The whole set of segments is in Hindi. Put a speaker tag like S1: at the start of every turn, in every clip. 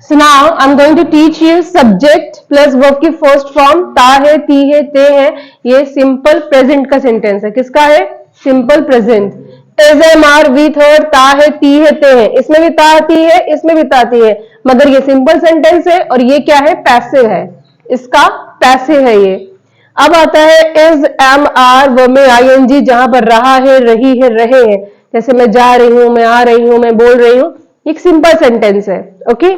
S1: So now I'm going to teach you subject plus verb की फर्स्ट फॉर्म ता है, ती है, ते है। ये सिंपल प्रेजेंट का सेंटेंस है। किसका है? Simple present. Is am are V third ता है, ती है, ते है। इसमें भी ता ती है, इसमें भी ता ती है, मगर ये सिंपल सेंटेंस है और ये क्या है? पैसिव है। इसका पैसिव है ये। अब आता है इज एम आर वर्ब में आईएनजी, जहां पर रहा है, रही है, रहे हैं। जैसे मैं जा रही हूं, मैं आ रही हूं, मैं बोल रही हूं। एक सिंपल सेंटेंस है। ओके,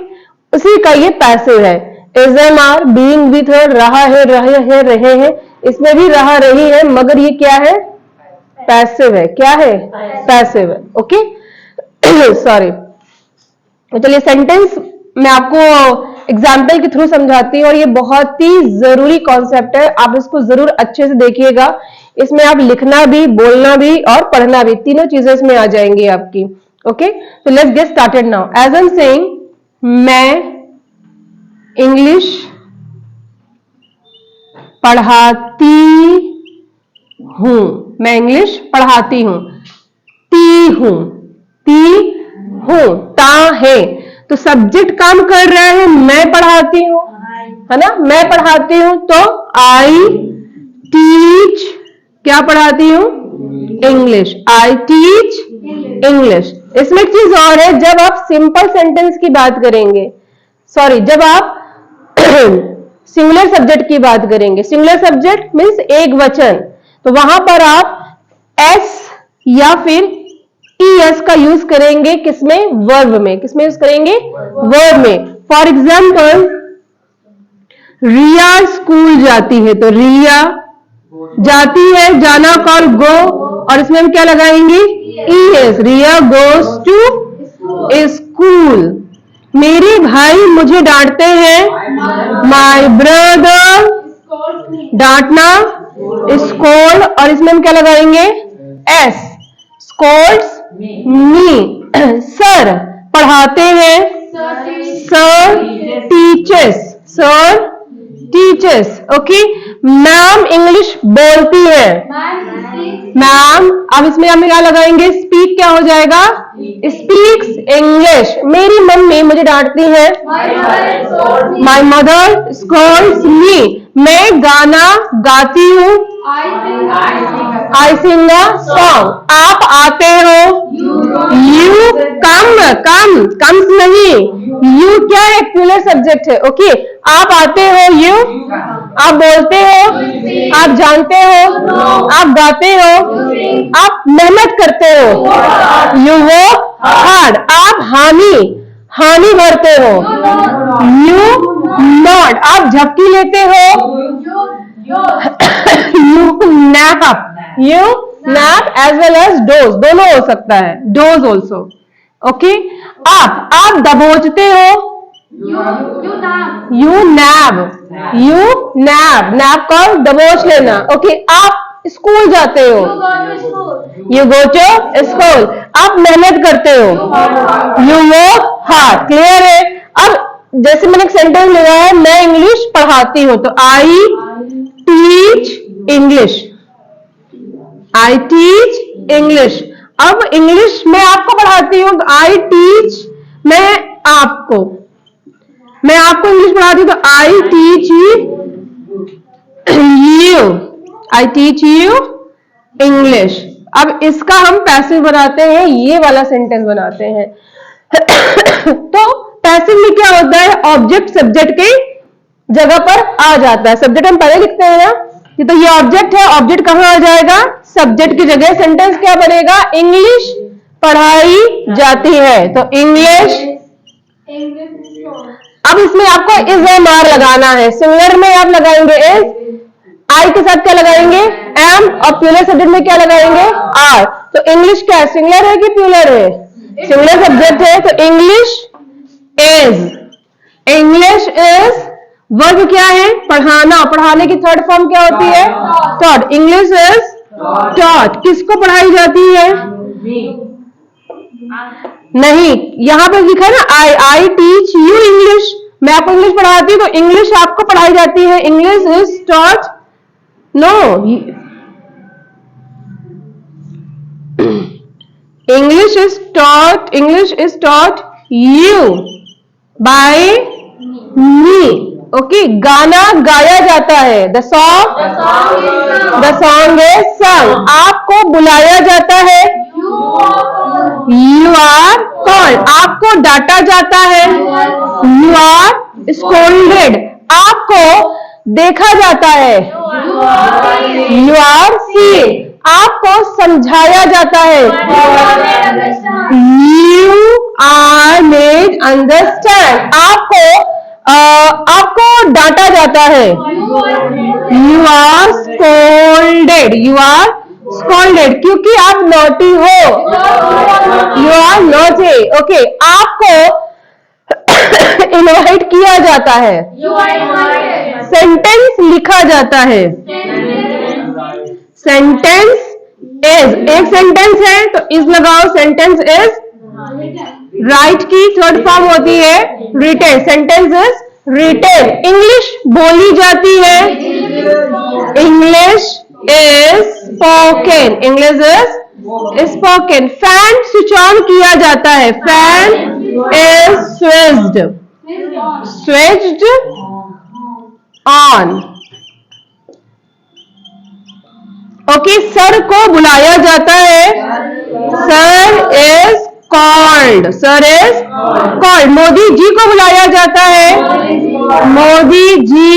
S1: उसी का ये पैसिव है। Is am are being with her, रहा है, रहे हैं, रहे हैं। इसमें भी रहा, रही है, मगर ये क्या है? पैसिव है। क्या है? पैसिव है। Okay, sorry. तो चलिए सेंटेंस मैं आपको एग्जाम्पल के थ्रू समझाती हूँ और ये बहुत ही जरूरी कॉन्सेप्ट है। आप इसको जरूर अच्छे से देखिएगा। इसमें आप लिखना भी, बोलना भी और पढ़ना भी, तीनों चीजें इसमें आ जाएंगी आपकी। ओके, तो let's get started now. As I am saying, मैं इंग्लिश पढ़ाती हूं। मैं इंग्लिश पढ़ाती हूं। ती हूं, ती हूं, ता है। तो सब्जेक्ट काम कर रहा है, मैं पढ़ाती हूं, है ना? मैं पढ़ाती हूं, तो आई टीच, क्या पढ़ाती हूं? इंग्लिश। I teach English. इसमें एक चीज और है, जब आप सिंपल सेंटेंस की बात करेंगे, सॉरी, जब आप सिंगुलर सब्जेक्ट की बात करेंगे, सिंगुलर सब्जेक्ट मीन्स एक वचन, तो वहां पर आप एस या फिर ईएस का यूज करेंगे। किसमें? वर्ब में। किसमें यूज करेंगे? वर्ब में। फॉर एग्जाम्पल, रिया स्कूल जाती है, तो रिया जाती है, जाना कॉल गो, और इसमें हम क्या लगाएंगे? ES. Riya goes to school. मेरे भाई मुझे डांटते हैं, माय ब्रदर, डांटना, स्कोल्ड, और इसमें हम क्या लगाएंगे? एस। स्कोल्ड्स मी। सर पढ़ाते हैं, sir teachers, sir teachers. Okay, ma'am English बोलती है, मैम। अब इसमें हम क्या लगाएंगे? स्पीक क्या हो जाएगा? Speaks English. मेरी मम्मी मुझे डांटती है, माई मदर स्कोल्ड्स मी। मैं गाना गाती हूँ, आई सिंग अ सॉन्ग। आप आते हो, यू कम, कम्स नहीं, यू क्या है? प्लूरल सब्जेक्ट है। ओके, आप आते हो, यू। आप बोलते हो, आप जानते हो, आप गाते हो, आप मेहनत करते हो, यू वर्क हार्ड। आप हामी भरते हो, यू नॉट। आप झपकी लेते हो, you nap as well as doze, दोनों हो सकता है, डोज ऑल्सो। ओके, आप दबोचते हो, यू नैप का दबोच लेना। ओके, आप स्कूल जाते हो, यू गो टू स्कूल। आप मेहनत करते हो, यू वर्क हार्ड। क्लियर है? अब जैसे मैंने एक सेंटेंस लिया है, मैं इंग्लिश पढ़ाती हूं, तो I teach English, I teach English. अब इंग्लिश मैं आपको पढ़ाती हूं, आई टीच, मैं आपको इंग्लिश पढ़ाती हूं, तो आई teach you, I teach you English. अब इसका हम पैसिव बनाते हैं, ये वाला सेंटेंस बनाते हैं। तो पैसिव में क्या होता है? ऑब्जेक्ट सब्जेक्ट के जगह पर आ जाता है। सब्जेक्ट हम पहले लिखते हैं ना, तो ये ऑब्जेक्ट है, ऑब्जेक्ट कहां आ जाएगा? सब्जेक्ट की जगह। सेंटेंस क्या बनेगा? इंग्लिश पढ़ाई जाती है, तो इंग्लिश। अब इसमें आपको इज एम आर लगाना है। सिंगुलर में आप लगाएंगे इज, आई के साथ क्या लगाएंगे? एम, और प्लूरल सब्जेक्ट में क्या लगाएंगे? आर। तो इंग्लिश क्या है? सिंगुलर है कि प्लूरल है? सिंगुलर सब्जेक्ट है, तो English is. English is. Verb क्या है? पढ़ाना। पढ़ाने की थर्ड फॉर्म क्या होती है? टॉट। English is taught. किसको पढ़ाई जाती है? नहीं, यहां पे लिखा है ना, आई टीच यू इंग्लिश। मैं आपको इंग्लिश पढ़ाती हूँ, तो इंग्लिश आपको पढ़ाई जाती है। English is taught, no, English is taught, English is taught you, by me. Okay, गाना गाया जाता है, द सॉन्ग इज सॉन्ग। आपको बुलाया जाता है, यू आर कॉल्ड। आपको डांटा जाता है, यू आर स्कोल्डेड। आपको देखा जाता है, यू आर सीन। आपको समझाया जाता है, यू आर मेड अंडरस्टैंड। आपको डांटा जाता है, you are scolded, you are scolded, क्योंकि आप नॉटी हो, यू आर नॉटी। ओके, आपको इनवाइट किया जाता है, सेंटेंस लिखा जाता है, सेंटेंस इज। एक सेंटेंस है तो इज लगाओ, सेंटेंस इज। राइट की थर्ड फॉर्म होती है written, sentence is written. English बोली जाती है, English is spoken, English is spoken. Fan switch on किया जाता है, fan is switched, switched on. Okay, sir को बुलाया जाता है, sir is called, sir is called. Modi ji को बुलाया जाता है, मोदी जी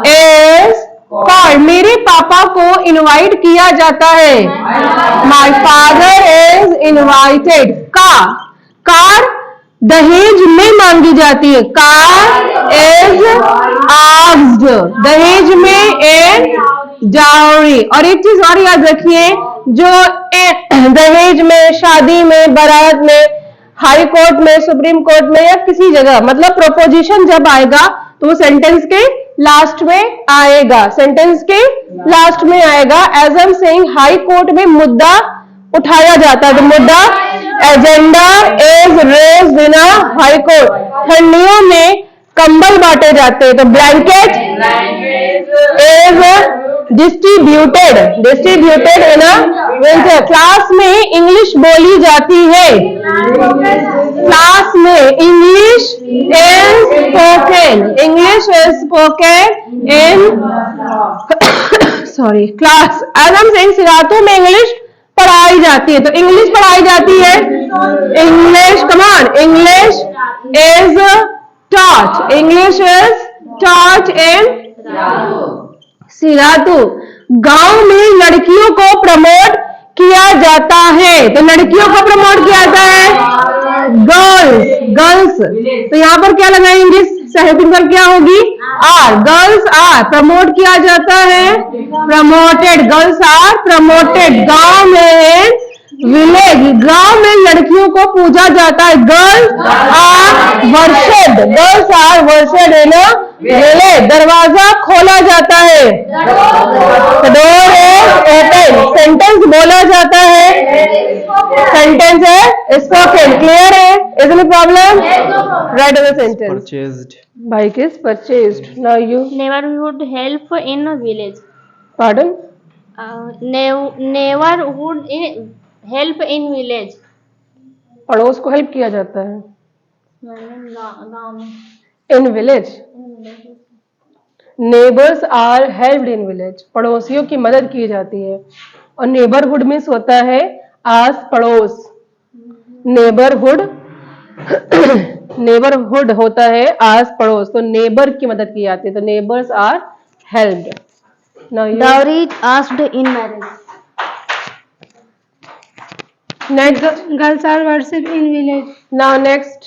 S1: इज कॉल्ड। मेरे पापा को इनवाइट किया जाता है, my father is invited. Car दहेज में मांगी जाती है, कार इज आस्क्ड दहेज में इन डाउरी। और एक चीज और याद रखिए, जो दहेज में, शादी में, बारात में, हाई कोर्ट में, सुप्रीम कोर्ट में या किसी जगह, मतलब प्रोपोजिशन जब आएगा तो वो सेंटेंस के लास्ट में आएगा, सेंटेंस के लास्ट में आएगा। As I am saying, high court में मुद्दा उठाया जाता है, तो मुद्दा agenda is raised in a high court. ठंडियों में कंबल बांटे जाते हैं, तो blanket is distributed in a winter. Class में इंग्लिश बोली जाती है, क्लास में English is spoken, English is spoken in sorry class. As I am saying, सिरातों में इंग्लिश पढ़ाई जाती है, तो इंग्लिश पढ़ाई जाती है, English, come on, English is taught, English is taught in सिरातू। गांव में लड़कियों को प्रमोट किया जाता है, तो लड़कियों को प्रमोट किया जाता है, गर्ल्स। तो यहाँ पर क्या लगाएंगे, सेकंड क्या होगी, आर। गर्ल्स आर प्रमोट किया जाता है, प्रमोटेड, गर्ल्स आर प्रमोटेड। गांव में, विलेज, गांव में लड़कियों को पूजा जाता है, girls are worshipped, girls are worshipped in a village. दरवाजा खोला जाता है, डोर इज ओपन। सेंटेंस बोला जाता है, सेंटेंस है स्पोकन। क्लियर है? Is any problem? Right the sentence.
S2: Purchased.
S1: Bike is purchased. Now you.
S3: Neighborhood help in a village.
S1: Pardon?
S3: Neighborhood help in village.
S1: पड़ोस को हेल्प किया जाता है,
S3: गाँव में।
S1: In village. Neighbours are helped in village, पड़ोसियों की मदद की जाती है। और नेबरहुड मीन्स होता है आस पड़ोस। नेबरहुड नेबरहुड होता है आस पड़ोस, तो नेबर की मदद की जाती है, तो neighbours are helped.
S3: Dowry is asked in marriage.
S1: Next,
S3: Girls are worshipped in village.
S1: Now next,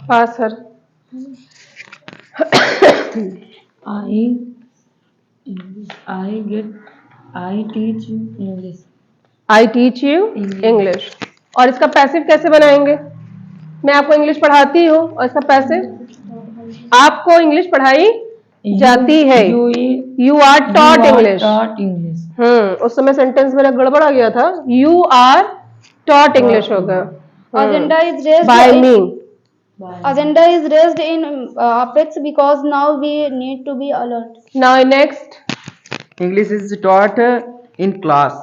S1: pass sir.
S4: I teach you English.
S1: I teach you English. और इसका पैसिव कैसे बनाएंगे? मैं आपको इंग्लिश पढ़ाती हूँ और इसका पैसिव, आपको इंग्लिश पढ़ाई जाती है, you are taught English.
S4: Taught English.
S1: उस समय सेंटेंस मेरा गड़बड़ आ गया था, यू आर टॉट इंग्लिश होगा।
S3: Agenda is raised.
S1: By me.
S3: Agenda is raised in apex because now we need to be alert.
S1: Now next,
S2: English is taught in class.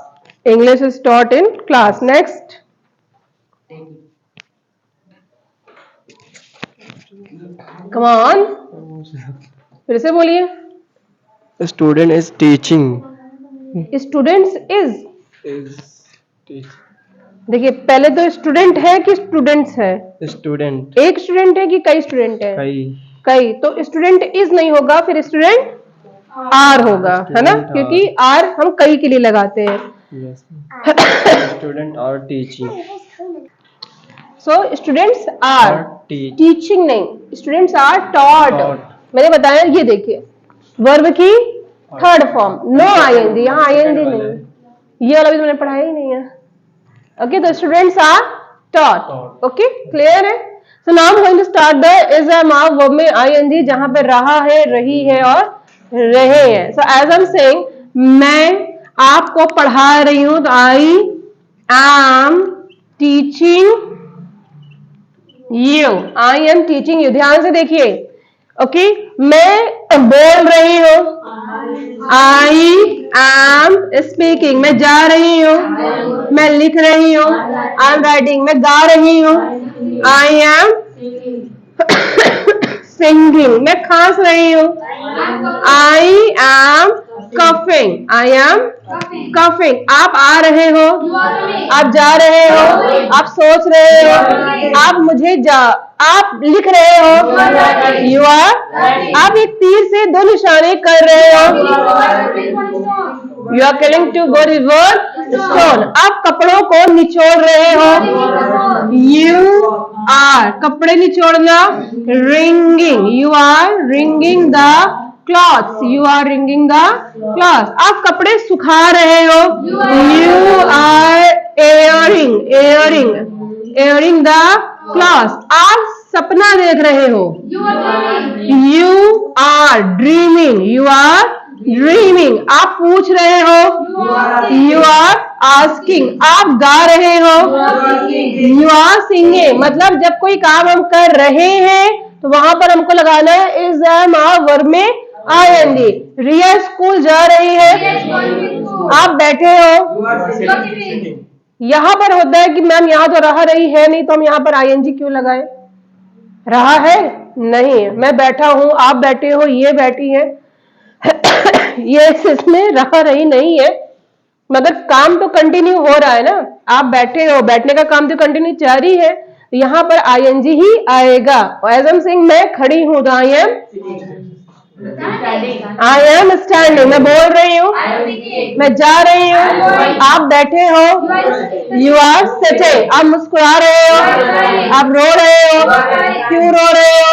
S1: English is taught in class. Next, come on, फिर से बोलिए।
S2: Student is teaching.
S1: Students is,
S2: is
S1: देखिए पहले तो स्टूडेंट है कि स्टूडेंट्स है?
S2: स्टूडेंट
S1: एक स्टूडेंट है कि कई स्टूडेंट है?
S2: कई।
S1: कई, तो स्टूडेंट इज नहीं होगा, फिर स्टूडेंट आर होगा, है ना,
S2: Student are.
S1: क्योंकि आर हम कई के लिए लगाते हैं।
S2: Yes student are teaching.
S1: So students are
S2: teach
S1: teaching नहीं, स्टूडेंट्स आर टॉट।
S2: Taught.
S1: मैंने बताया, ये देखिए वर्ब की थर्ड फॉर्म, नो आईएनजी, यहाँ आईएनजी नहीं है, ये वाला भी तो मैंने पढ़ाया ही नहीं है। ओके, तो students are taught.
S2: Taught.
S1: Okay, clear है? So now I am going to start the is am of verb में आईएनजी, जहां पे रहा है, रही है और रहे हैं। So as I am saying, मैं आपको पढ़ा रही हूं, तो I am teaching you, I am teaching you. ध्यान से देखिए, ओके, मैं बोल रही हूं, आई एम स्पीकिंग, मैं जा रही हूं, मैं लिख रही हूं, आई एम राइटिंग, मैं गा रही हूं, आई एम सिंगिंग, मैं खांस रही हूं, I am coughing, I am coughing. आप आ रहे हो, आप जा रहे हो, आप सोच रहे हो, आप लिख रहे हो, यू आर, आप एक तीर से दो निशाने कर रहे हो, you are calling to go river stone, आप कपड़ों को निचोड़ रहे हो, यू आर, कपड़े निचोड़ना, wringing, you are wringing the clothes, you are wringing the clothes. आप कपड़े सुखा रहे हो, you are airing, airing the clothes. आप सपना देख रहे हो, you are dreaming, you are dreaming. आप पूछ रहे हो, यू आर आस्किंग। आप गा रहे हो, यू आर सिंगिंग। मतलब जब कोई काम हम कर रहे हैं तो वहां पर हमको लगाना है इज एम वर्ब में आईएनजी। रिया स्कूल जा रही है, आप बैठे हो, यहाँ पर होता है कि मैम यहाँ तो रहा रही है नहीं, तो हम यहाँ पर आईएनजी क्यों लगाए? रहा है नहीं, मैं बैठा हूं, आप बैठे हो, ये बैठी है, ये इसमें रहा रही नहीं है, मगर काम तो कंटिन्यू हो रहा है ना। आप बैठे हो, बैठने का काम तो कंटिन्यू जारी है, तो यहाँ पर आईएनजी ही आएगा। एज एम सिंह, मैं खड़ी हूं, तो आई एम स्टैंडिंग, मैं बोल रही हूँ, मैं जा रही हूँ, आप बैठे हो, यू आर सिटिंग, आप मुस्कुरा रहे हो, आप रो रहे हो, क्यों रो रहे हो?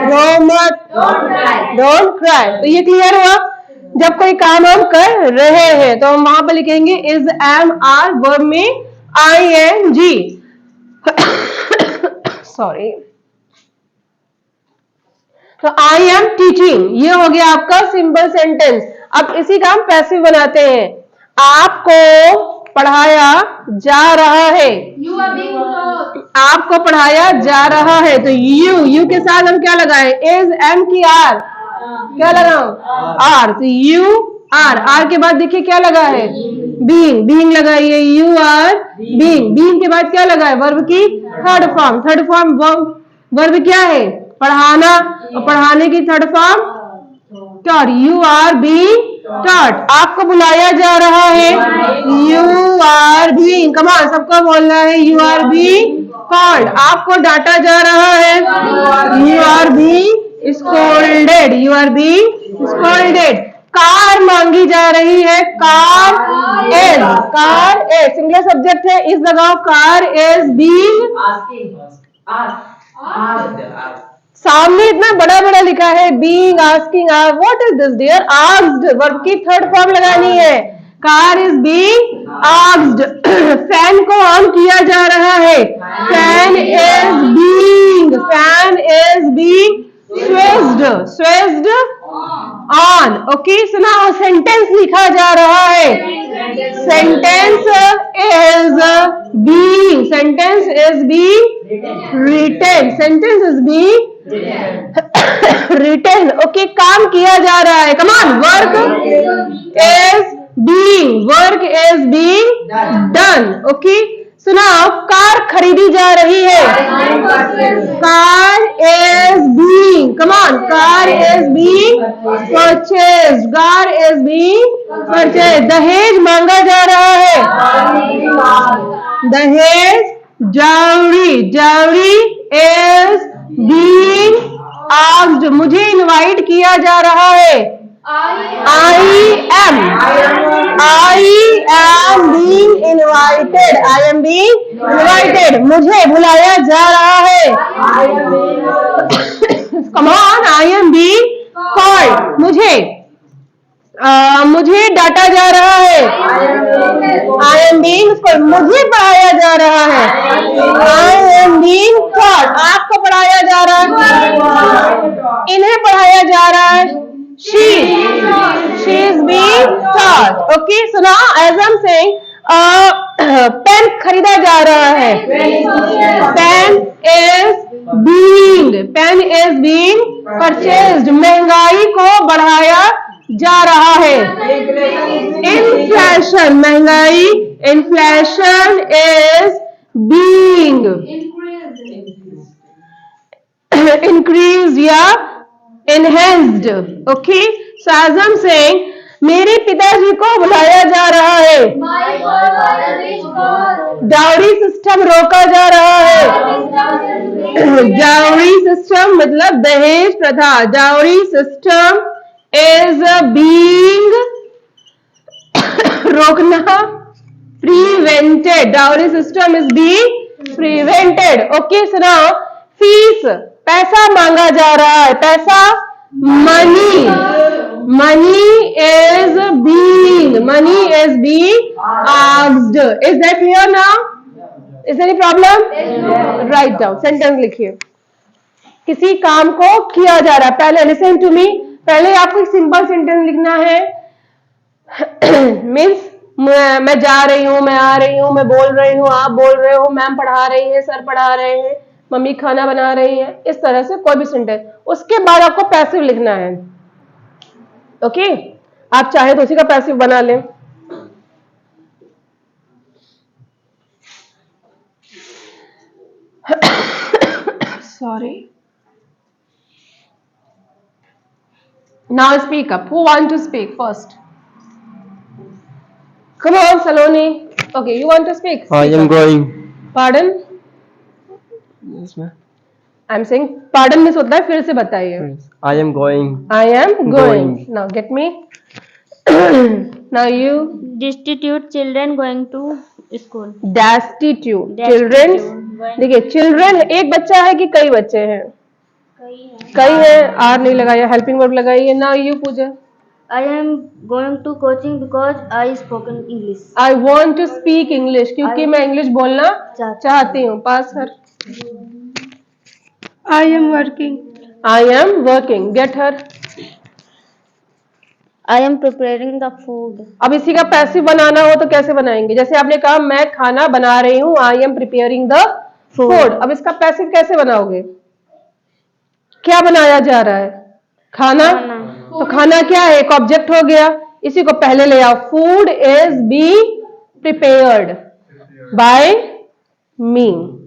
S1: रो मत, डोंट क्राई। तो ये क्लियर हुआ? जब कोई काम हम कर रहे हैं तो हम वहां पर लिखेंगे इज एम आर वर्ब में आईएनजी। सॉरी, तो आई एम टीचिंग, ये हो गया आपका सिंपल सेंटेंस। अब इसी का हम पैसिव बनाते हैं। आपको पढ़ाया जा रहा है, आपको पढ़ाया जा रहा है, तो यू के साथ हम क्या लगाए? इज एम की आर, क्या लगाओ? आर, तो यू आर के बाद देखिए क्या लगा है? बीइंग लगाइए, यू आर बीइंग के बाद क्या लगा है? वर्ब की थर्ड फॉर्म वर्ब क्या है? पढ़ाना, और पढ़ाने की third form taught, you are being taught. आपको बुलाया जा रहा है, यू आर बीइंग, कमाल, सबको बोलना है, यू आर बीइंग कॉल्ड। आपको डांटा जा रहा है, you are being scolded, you are being scolded. Car मांगी जा रही है, कार इज सिंगुलर सब्जेक्ट है, इस लगाओ, कार इज बीइंग, सामने इतना बड़ा बड़ा लिखा है, being, asking, what is this dear? Asked, verb की थर्ड फॉर्म लगानी है, car is being asked. Fan को ऑन किया जा रहा है, fan is being switched on. Okay, सुना, सेंटेंस लिखा जा रहा है, sentence is being written. Okay, काम किया जा रहा है, come on, work is being done. Okay, सुनाओ, कार खरीदी जा रही है। Car is being, come on, car is being purchased, car is being purchased. दहेज मांगा जा रहा है। दहेज, dowry, dowry is being asked, मुझे इनवाइट किया जा रहा है। I am being invited. I am being invited. मुझे बुलाया जा रहा है। Come on, I am being called. मुझे डांटा जा रहा है। I am being scolded. मुझे पढ़ाया जा रहा है। I am being taught. आपको पढ़ाया जा रहा है। इन्हें पढ़ाया जा रहा है। She is being taught. Okay, so now as I'm saying, pen खरीदा जा रहा है। पेन इज बीइंग परचेज्ड, महंगाई को बढ़ाया जा रहा है। इन्फ्लेशन, महंगाई, इन्फ्लेशन इज बीइंग इंक्रीज या enhanced. Okay, so as I'm saying, मेरे पिताजी को बुलाया जा रहा है। डाउरी सिस्टम रोका जा रहा है। डाउरी सिस्टम मतलब दहेज प्रथा। डाउरी सिस्टम इज बीइंग रोकना, prevented. Dowry system is being prevented. Okay, सुनाओ, फीस, पैसा मांगा जा रहा है। पैसा, money, money is being asked. Is that clear now? Is there any problem? Right down, sentence लिखिए। किसी काम को किया जा रहा है। पहले लिसन टू मी, पहले आपको एक सिंपल सेंटेंस लिखना है। मीन्स मैं जा रही हूँ, मैं आ रही हूँ, मैं बोल रही हूँ, आप बोल रहे हो, मैम पढ़ा रही है, सर पढ़ा रहे हैं, मम्मी खाना बना रही है। इस तरह से कोई भी सेंटेंस। उसके बाद आपको पैसिव लिखना है। ओके, आप चाहे तो उसी का पैसिव बना लें। Sorry. Now speak up. Who want to speak first? Come on Saloni. Okay, you want to speak?
S2: I am going.
S1: Pardon?
S2: Yes, ma'am.
S1: I am saying pardon miss होता है, फिर से बताइए।
S2: I am going.
S1: I am going.
S2: Going.
S1: Now get me. Now you.
S3: Destitute children going to school.
S1: Destitute.
S3: Destitute.
S1: Children.
S3: Going.
S1: देखिए, चिल्ड्रन एक बच्चा है कि कई बच्चे हैं? कई हैं। आर नहीं लगाया, हेल्पिंग वर्ब लगाइए। Now you Pooja.
S3: I am going to coaching because I spoken English.
S1: I want to speak English, क्योंकि मैं इंग्लिश बोलना चाहती हूँ। पास कर।
S3: I am working.
S1: I am working. Get her.
S3: I am preparing the food.
S1: अब इसी का पैसिव बनाना हो तो कैसे बनाएंगे? जैसे आपने कहा मैं खाना बना रही हूँ, I am preparing the food. अब इसका पैसिव कैसे बनाओगे? क्या बनाया जा रहा है? खाना। तो खाना क्या है? एक ऑब्जेक्ट हो गया। इसी को पहले ले आओ। Food is being prepared by me.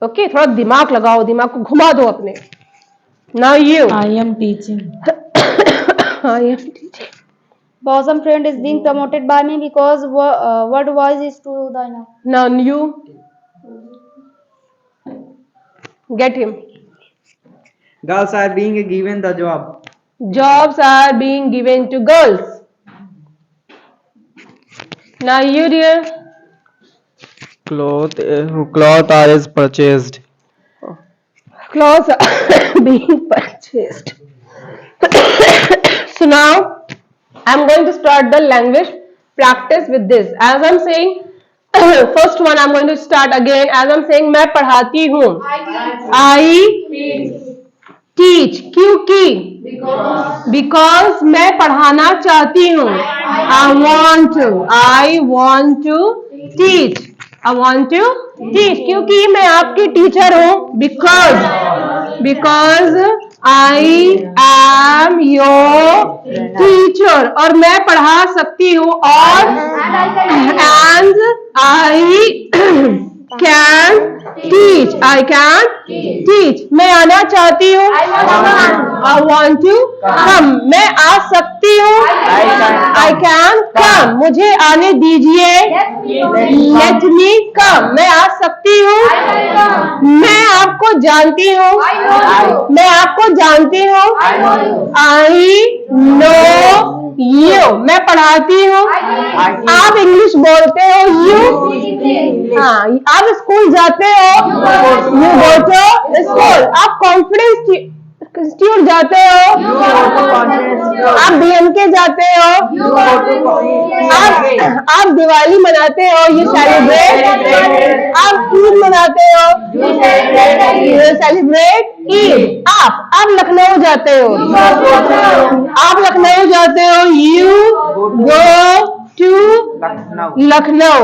S1: Okay, थोड़ा दिमाग लगाओ, दिमाग को घुमा दो अपने। Now you.
S4: I am teaching.
S1: I am teaching.
S3: Bosom friend is being promoted by me because word voice is to the enough.
S1: Now you. Get him.
S5: Girls are being given the job.
S1: Jobs are being given to girls. Now you, dear.
S2: Cloth is purchased.
S1: Clothes are being purchased. So now I'm going to start the language practice with this. As I'm saying, first one I'm going to start again. As I'm saying, मैं पढ़ाती हूँ. I teach. क्योंकि because मैं पढ़ाना चाहती हूँ. I want to teach. I want to teach. क्योंकि मैं आपकी टीचर हूँ. Because I am your teacher. और मैं पढ़ा सकती हूँ। और and I can teach. I can teach. मैं आना चाहती हूँ. I want to come. मैं आ सकती हूँ. I can come. मुझे आने दीजिए. Let me come. मैं आ सकती हूँ. मैं आपको जानती हूँ. मैं आपको जानती हूँ. I know you. मैं पढ़ाती हूँ. आप इंग्लिश बोलते हो. You. हाँ, आप स्कूल जाते हो. You go to school. आप कॉन्फिडेंस इंस्टीट्यूट जाते हो. आप BMK जाते हो. आप दिवाली मनाते हो. You celebrate. आप ईद मनाते हो. You celebrate Eid. आप लखनऊ जाते हो. आप लखनऊ जाते हो. You go to Lucknow.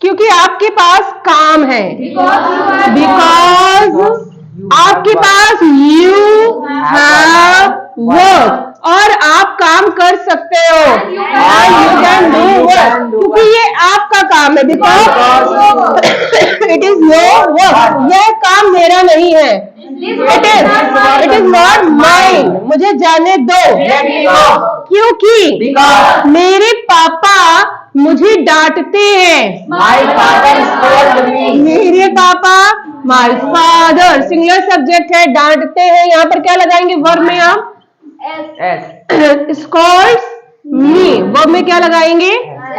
S1: क्योंकि आपके पास काम है. Because आपके पास you have work. और आप काम कर सकते हो. और you can do work. क्योंकि ये आपका काम है. Because it is your work. यह काम मेरा नहीं है. It is not mine. मुझे जाने दो. क्योंकि मेरे पापा मुझे डांटते हैं. मेरे पापा, my father सिंगुलर सब्जेक्ट है. डांटते हैं. यहाँ पर क्या लगाएंगे वर्ब में आप? Scolds me. वर्ब में क्या लगाएंगे?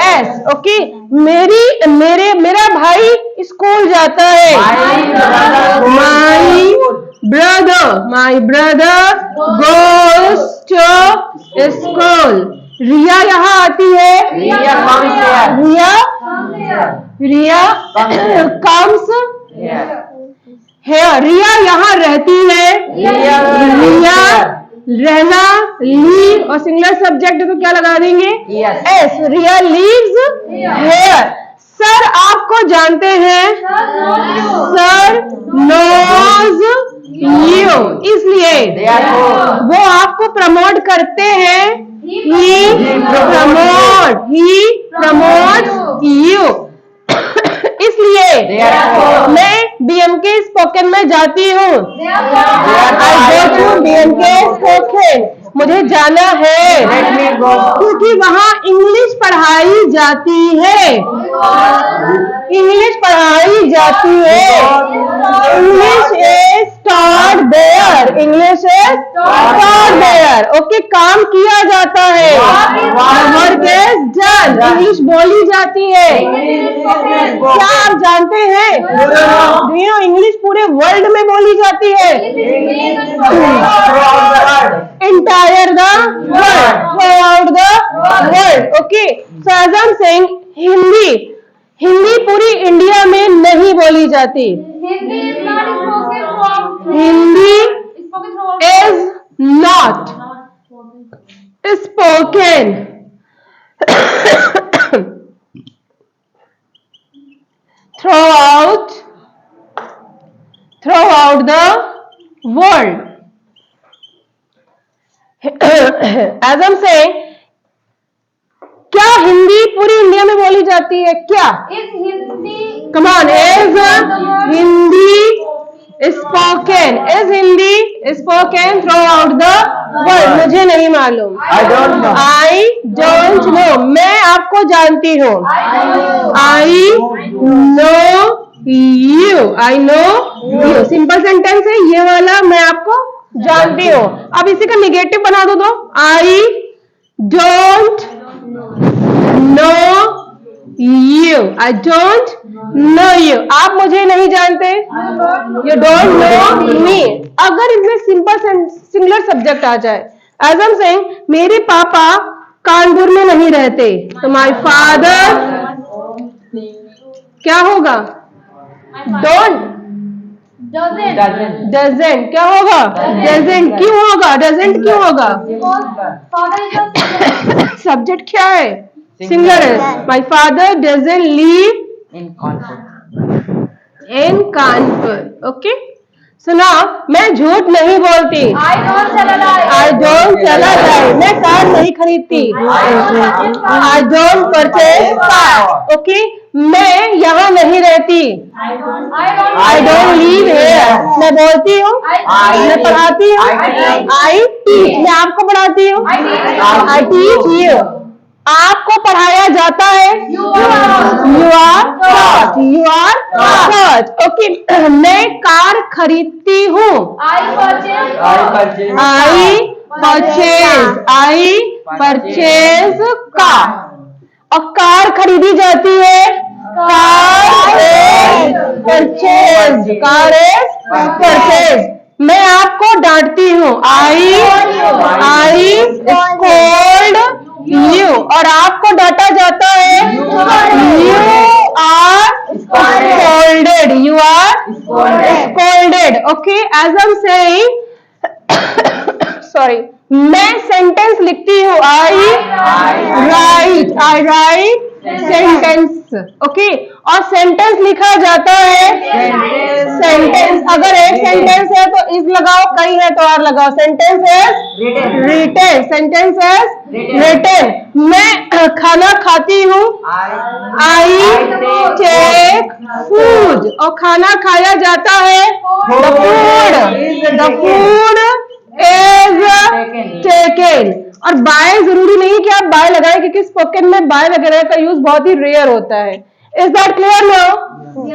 S1: S. ओके. मेरा भाई स्कूल जाता है. My brother goes to school. रिया यहाँ आती है. रिया comes here. रिया यहाँ रहती है. रिया रहना, लीव और सिंगुलर सब्जेक्ट तो क्या लगा देंगे? S. Riya lives here. Sir आपको जानते हैं. Sir knows you. इसलिए वो आपको प्रमोट करते हैं. He promotes you. इसलिए मैं BMK स्पोकन में जाती हूँ. I go to BMK spoken. मुझे जाना है क्योंकि वहाँ इंग्लिश पढ़ाई जाती है. इंग्लिश पढ़ाई जाती है. English is taught there. English is taught there. Okay. काम किया जाता है. Work is done. इंग्लिश बोली जाती है. क्या आप जानते हैं? इंग्लिश पूरे वर्ल्ड में बोली जाती है. Entire the world. Throughout the world. Okay. So as I'm saying, Hindi पूरी इंडिया में नहीं बोली जाती. Hindi is not spoken throughout the world. As I'm saying, क्या हिंदी पूरी इंडिया में बोली जाती है? क्या? Come on. Is Hindi spoken? Is Hindi spoken throughout the world? मुझे नहीं मालूम. I don't know. मैं आपको जानती हूँ. I know you. Simple sentence है ये वाला. मैं आपको जानती हूँ. अब इसी का निगेटिव बना दो. I don't know you. I don't know you. आप मुझे नहीं जानते. You don't know me. अगर इसमें सिंपल सिंगुलर सब्जेक्ट आ जाए. As I'm saying, मेरे पापा कानपुर में नहीं रहते. तो my father क्या होगा? doesn't क्या होगा? doesn't क्यों होगा? doesn't क्यों होगा? सब्जेक्ट क्या है? सिंगुलर है. My father doesn't live in Kanpur. Okay. So now मैं झूठ नहीं बोलती. I don't tell a lie. मैं कार नहीं खरीदती. I don't purchase car. Okay. मैं यहाँ नहीं रहती, आई डोंट लिव हियर। मैं बोलती हूँ, मैं पढ़ाती हूँ, आई टीच। मैं आपको पढ़ाती हूँ, आई टीच यू। आपको पढ़ाया जाता है, you are taught, you are taught. Okay, मैं कार खरीदती हूँ, आई परचेज कार। और कार खरीदी जाती है, कार इज परचेज। मैं आपको डांटती हूँ, आई स्कोल्ड यू। और आपको डांटा जाता है, you are scolded, you are scolded. Okay, as I am saying, sorry, मैं सेंटेंस लिखती हूँ, आई राइट सेंटेंस। ओके, और सेंटेंस लिखा जाता है, सेंटेंस। अगर एक सेंटेंस है तो इज लगाओ, कई है तो आर लगाओ। Sentence is written, sentence is written. मैं खाना खाती हूँ, आई टेक फूड। और खाना खाया जाता है, द फूड इज टेकन। और बाय जरूरी नहीं कि आप बाय लगाएं, क्योंकि स्पोकन में बाय वगैरह का यूज बहुत ही रेयर होता है। Is that clear now?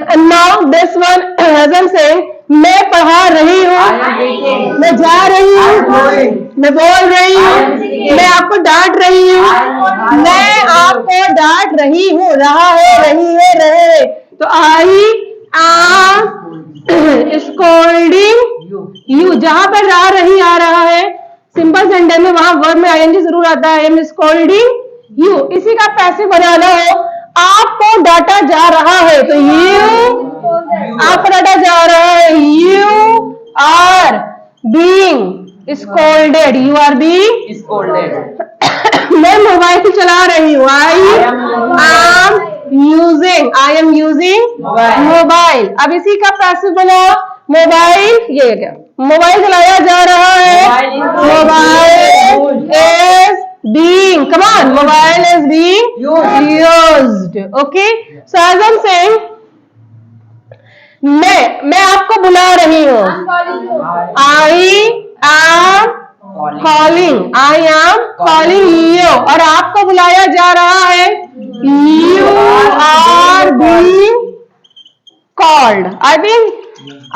S1: And now this one, as I am saying, मैं पढ़ा रही हूँ, मैं जा रही हूँ, मैं बोल रही हूँ, मैं आपको डांट रही हूँ, मैं आपको डांट रही हूँ, रहा है, रही है, रहे। तो आई एम स्कोल्डिंग यू। जहां पर रही आ रहा है सिंपल सेंटेंस में, वहां वर्ब में आईएनजी जरूर आता है, आई एम स्कोल्डिंग यू। इसी का पैसिव बनाना हो, आपको डांटा जा रहा है तो यू, आपको डांटा जा रहा है, you are being scolded, you are being scolded. मैं मोबाइल चला रही हूँ, आई एम यूजिंग मोबाइल। अब इसी का पैसिव बनाओ, मोबाइल, ये क्या, मोबाइल चलाया जा रहा है, mobile is being, come on, mobile is being used. Okay, so as I am saying, मैं आपको बुला रही हूँ, आई एम कॉलिंग यू। और आपको बुलाया जा रहा है, you are being called. I think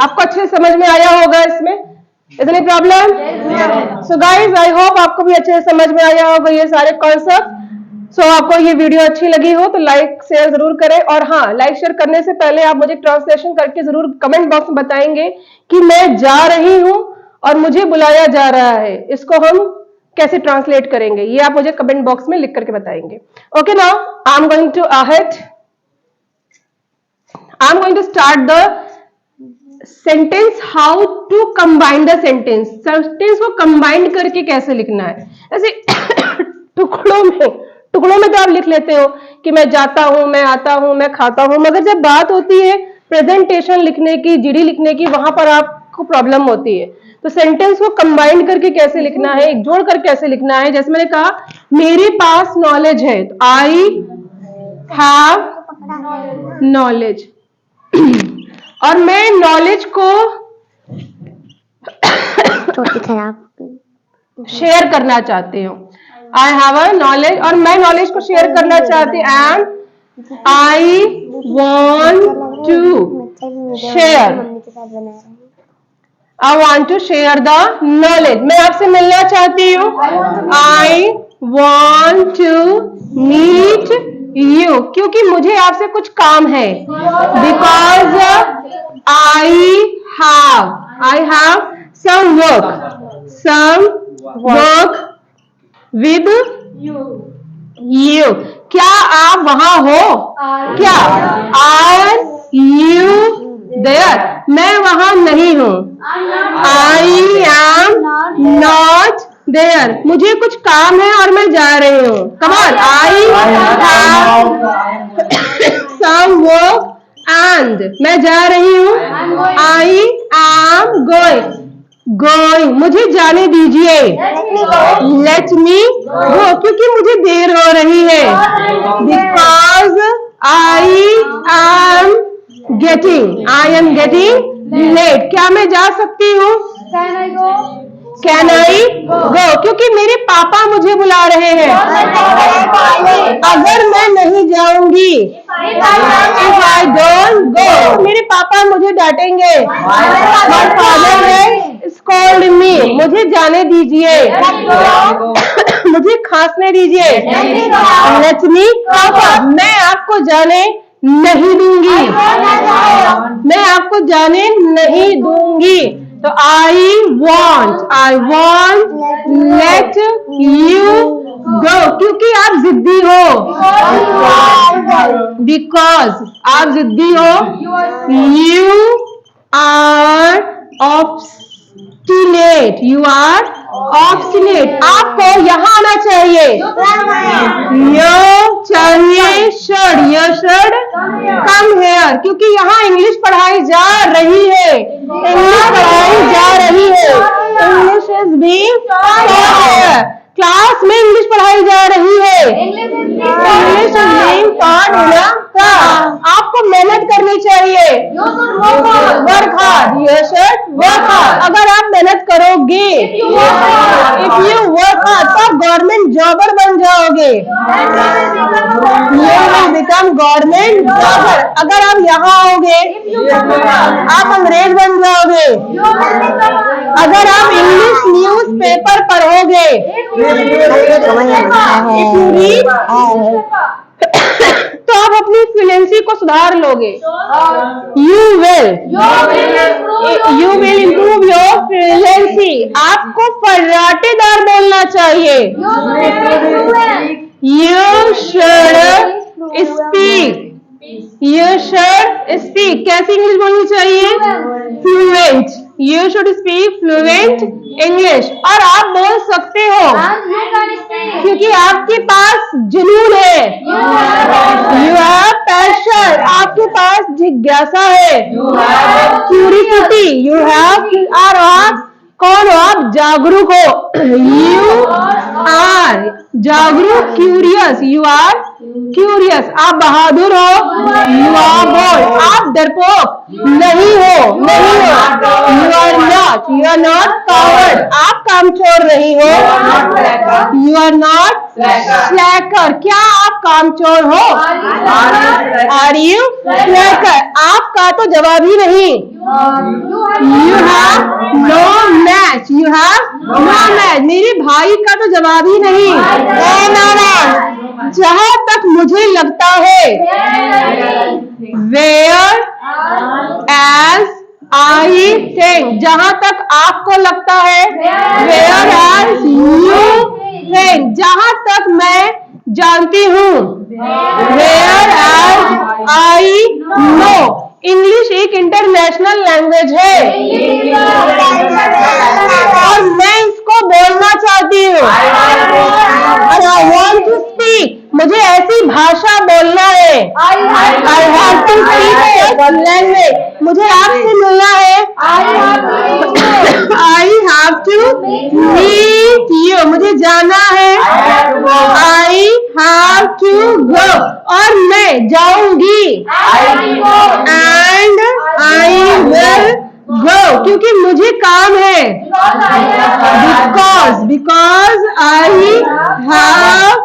S1: आपको अच्छे से समझ में आया होगा इसमें, इतनी problem. So guys, I hope आपको भी अच्छे से समझ में आया होगा ये सारे कॉन्सेप्ट। सो आपको ये वीडियो अच्छी लगी हो तो लाइक शेयर जरूर करें। और हाँ, लाइक शेयर करने से पहले आप मुझे ट्रांसलेशन करके जरूर कमेंट बॉक्स में बताएंगे कि मैं जा रही हूँ और मुझे बुलाया जा रहा है, इसको हम कैसे ट्रांसलेट करेंगे, ये आप मुझे कमेंट बॉक्स में लिख करके बताएंगे। Okay, now I am going to ahead, I am going to start the sentence, how to combine the sentence. Sentence को कंबाइन करके कैसे लिखना है, ऐसे टुकड़ों में तो आप लिख लेते हो कि मैं जाता हूं, मैं आता हूं, मैं खाता हूं, मगर जब बात होती है प्रेजेंटेशन लिखने की, जीडी लिखने की, वहां पर आपको प्रॉब्लम होती है। तो सेंटेंस को कंबाइन करके कैसे लिखना है, एक जोड़ कर कैसे लिखना है। जैसे मैंने कहा, मेरे पास नॉलेज है, तो आई हैव नॉलेज। और मैं नॉलेज को शेयर करना चाहती हूँ, आई हैव अ नॉलेज। और मैं नॉलेज को शेयर करना चाहती हूँ, and I want to share, I want to share the knowledge. मैं आपसे मिलना चाहती हूँ, I want to meet you, क्योंकि मुझे आपसे कुछ काम है, because I have some work with you. क्या आप वहां हो, क्या आर यू देयर, मैं वहां नहीं हूं, आई एम नॉट देयर, मुझे कुछ काम है और मैं जा रही हूँ। Come on, I have some work and, मैं जा रही हूँ, आई एम गोइंग, मुझे जाने दीजिए, लेट मी गो, क्योंकि मुझे देर हो रही है, because I am getting late. क्या मैं जा सकती हूँ?
S3: Can I go?
S1: Can I go? क्योंकि मेरे पापा मुझे बुला रहे हैं. अगर मैं नहीं जाऊंगी, if I don't go, मेरे पापा मुझे डांटेंगे. My father will scold me. मुझे जाने दीजिए. मुझे खांसने दीजिए. Let me cough. मैं आपको जाने नहीं दूंगी. मैं आपको जाने नहीं दूंगी. तो I want, let you go. क्योंकि आप जिद्दी हो. Because आप जिद्दी हो. You are obstinate. You are obstinate. आपको यहाँ आना चाहिए. You चाहिए should. You should come here. क्योंकि यहाँ इंग्लिश पढ़ाई जा रही है. इंग्लिश पढ़ाई जा रही है. English is being taught here. Class में इंग्लिश पढ़ाई जा रही है. English is being taught in a class. आपको मेहनत करनी चाहिए. Work hard. You should work hard. अगर आप मेहनत करोगे, if you work hard, तो आप गवर्नमेंट जॉबर बन जाओगे. You will become government jobber. अगर आप यहाँ आओगे, आप अंग्रेज बन जाओगे. अगर आप इंग्लिश न्यूज पेपर पढ़ोगे, तो आप अपनी फ्लुएंसी को सुधार लोगे. You will improve your fluency. आपको फर्राटेदार बोलना चाहिए. You should speak. You should speak. कैसी इंग्लिश बोलनी चाहिए? Fluent. You should speak fluent English. और आप बोल सकते हो क्योंकि आपके पास जुनून है. You have passion. आपके पास जिज्ञासा है. Curiosity. You have. और आप कौन हो? आप जागरूक हो. You are जागरूक. Curious. You are curious. आप बहादुर हो. You are bold. आप डरपोक नहीं हो. You are not. You are not coward. आप कामचोर नहीं हो. You are not slacker. क्या आप कामचोर हो? Are you slacker? आपका तो जवाब ही नहीं. You have no match. You have no match. मेरे भाई का तो जवाब ही नहीं. जहां तक मुझे लगता है, where as I think. जहां तक आपको लगता है, where as you think. जहां तक मैं जानती हूँ, where as I know. English एक इंटरनेशनल लैंग्वेज है और मैं इसको बोलना चाहती हूँ. और I want to speak. मुझे ऐसी भाषा बोलना है. I have to speak a language. मुझे आपसे मिलना है. I have to meet you. मुझे जाना है. I have to go. और मैं जाऊंगी. And I will go. क्योंकि मुझे काम है. Because I have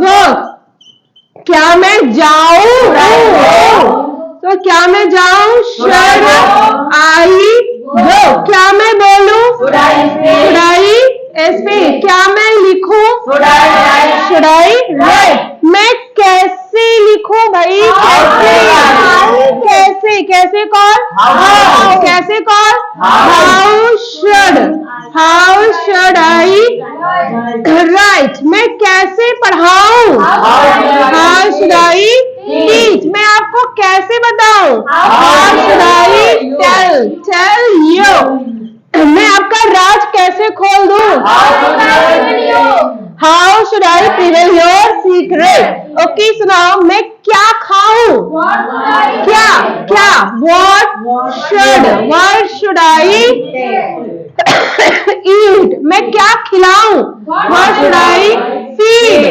S1: work. क्या मैं जाऊं? तो क्या मैं जाऊं? Should I go? क्या मैं बोलूं? Should I speak? क्या मैं लिखूं? Should I write? मैं कैसे लिखूं भाई? कैसे कौन? कैसे कौन? How should I write? मैं कैसे पढ़ाऊं? How should I teach? मैं आपको कैसे बताऊं? How should I tell you? मैं आपका राज कैसे खोल दूं? How should I reveal your secret? Okay सुनाओ. मैं क्या खाऊं? क्या? What should I eat? मैं क्या खिलाऊं? What should I feed?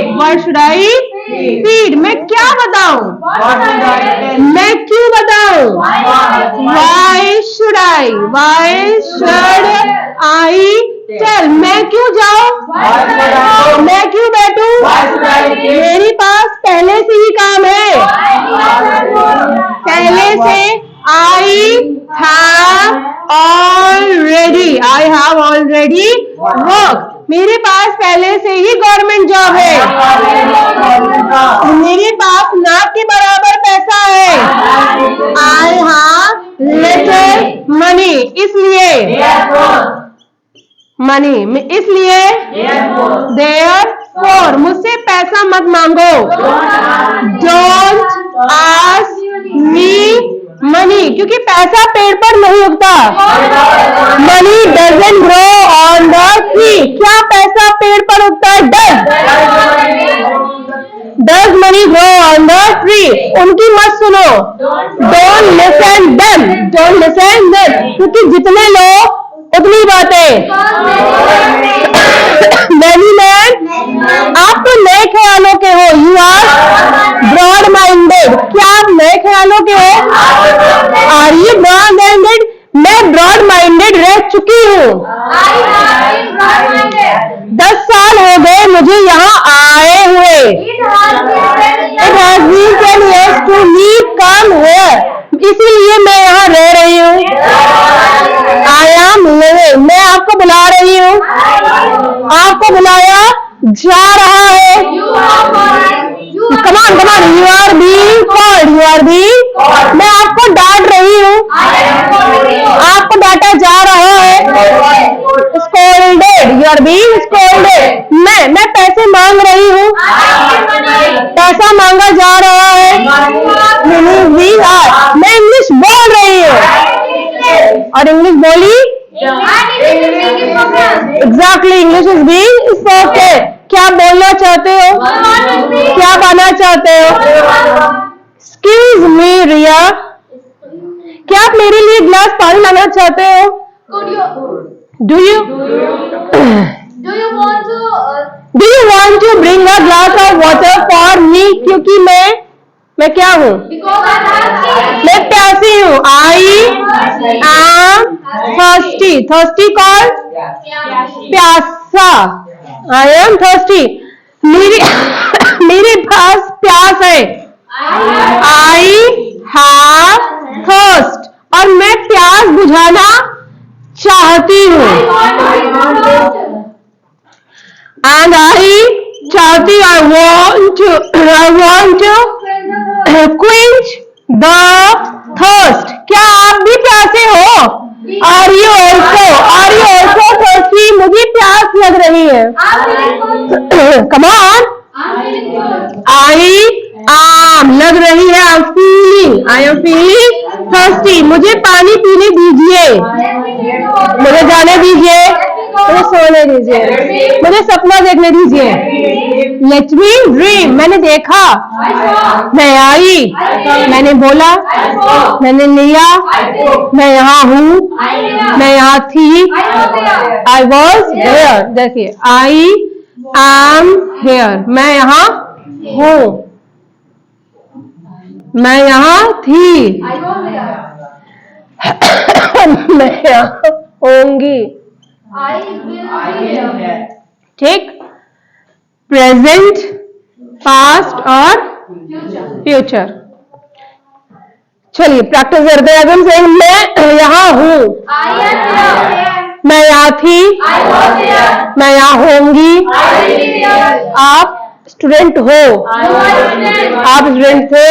S1: Feed. मैं क्या बताऊं? मैं क्यों बताऊं? Why should I tell. मैं क्यों जाऊं? मैं क्यों बैठूं? मेरे पास पहले से ही काम है। पहले से आई हैव ऑलरेडी वर्क। मेरे पास पहले से ही गवर्नमेंट जॉब है। मेरे पास नाक के बराबर पैसा है। I have little money. इसलिए देयरफॉर मुझसे पैसा मत मांगो। डोंट आस्क मी मनी, क्योंकि पैसा पेड़ पर नहीं उगता। Money doesn't grow on the tree. क्या पैसा पेड़ पर उगता है? Does money grow on the tree. उनकी मत सुनो। Don't listen them. क्योंकि जितने लोग उतनी बातें। मैनी मैन, आप तो नए ख्यालों के हो। You are broad minded. क्या आप नए ख्यालों के हो? Are you broad minded? मैं ब्रॉड माइंडेड रह चुकी हूँ। 10 साल हो गए मुझे यहाँ आए हुए। It has been 10 years to me come here. इसीलिए मैं यहाँ रह रही हूँ। I am living. मैं आपको बुला रही हूँ। आपको बुलाया जा रहा है। Come on. You are being called. मैं आपको डांट रही हूँ। आपको डांटा जा रहा है। Scolded. You are being scolded. मैं पैसे मांग रही हूँ। पैसा मांगा जा रहा है। मैं इंग्लिश बोल रही हूँ और इंग्लिश बोली। Exactly, English is being spoken. क्या बोलना चाहते हो? क्या बनना चाहते हो? एक्सक्यूज मी रिया, क्या आप मेरे लिए गिलास पानी लाना चाहते हो? Do you want to bring a glass of water for me? क्योंकि मैं क्या हूँ? मैं प्यासी हूँ। आई एम थर्स्टी कॉल प्यासा। I am thirsty. मेरे पास प्यास है। I have thirst. और मैं प्यास बुझाना चाहती हूँ। एंड चाहती I want to quench the thirst. क्या आप भी प्यासे हो? Are you also thirsty? मुझे प्यास लग रही है। Come on. I am लग रही है। I am feeling thirsty. मुझे पानी पीने दीजिए। मुझे जाने दीजिए। मुझे सोने दीजिए। मुझे सपना देखने दीजिए। Let me dream. मैंने देखा। मैं आई। मैंने बोला। मैंने लिया। मैं यहाँ हूँ। मैं यहाँ थी। I was here. देखिए, आई एम हेयर। मैं यहाँ हूँ। मैं यहाँ थी। मैं यहाँ होंगी। ठीक। प्रेजेंट, पास्ट और फ्यूचर। चलिए प्रैक्टिस करते हैं। अगर सेइंग मैं यहाँ हूँ, मैं यहाँ थी, मैं यहाँ होंगी। आप स्टूडेंट हो। आप स्टूडेंट थे।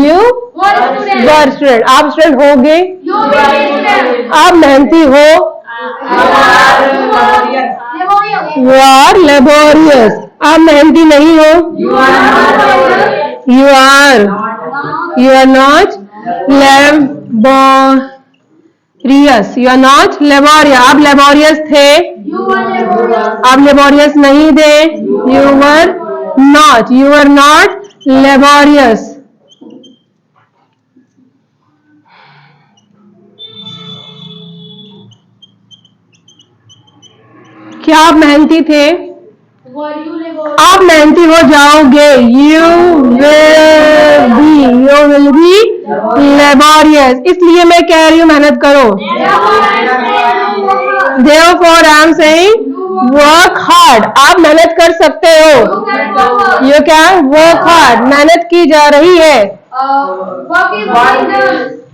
S1: You were student. आप स्टूडेंट होगे। आप मेहनती हो। You are laborious. आप मेहनती नहीं हो। You are not laborious. You are not laborious. आप लेबोरियस थे। आप लेबोरियस नहीं थे। You were not laborious. क्या आप मेहनती थे? आप मेहनती हो जाओगे. You will be laborious. इसलिए मैं कह रही हूँ मेहनत करो. Therefore I am saying work hard. आप मेहनत कर सकते हो. You can work hard. मेहनत की जा रही है.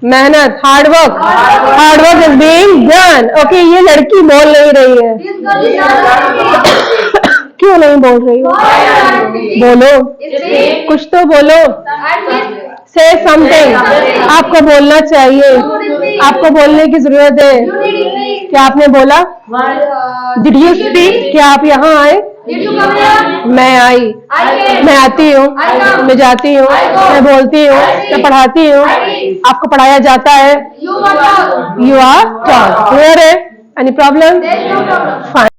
S1: मेहनत, hard work is being done. Okay, ये लड़की बोल नहीं रही है. क्यों नहीं बोल रही हो? बोलो, कुछ तो बोलो. से समथिंग. आपको बोलना चाहिए. आपको बोलने की जरूरत है. क्या आपने बोला? Did you speak? क्या आप यहाँ आए? मैं आई. मैं आती हूँ. मैं जाती हूँ. मैं बोलती हूँ. मैं पढ़ाती हूँ. आपको पढ़ाया जाता है. You are taught. Any problem? Fine.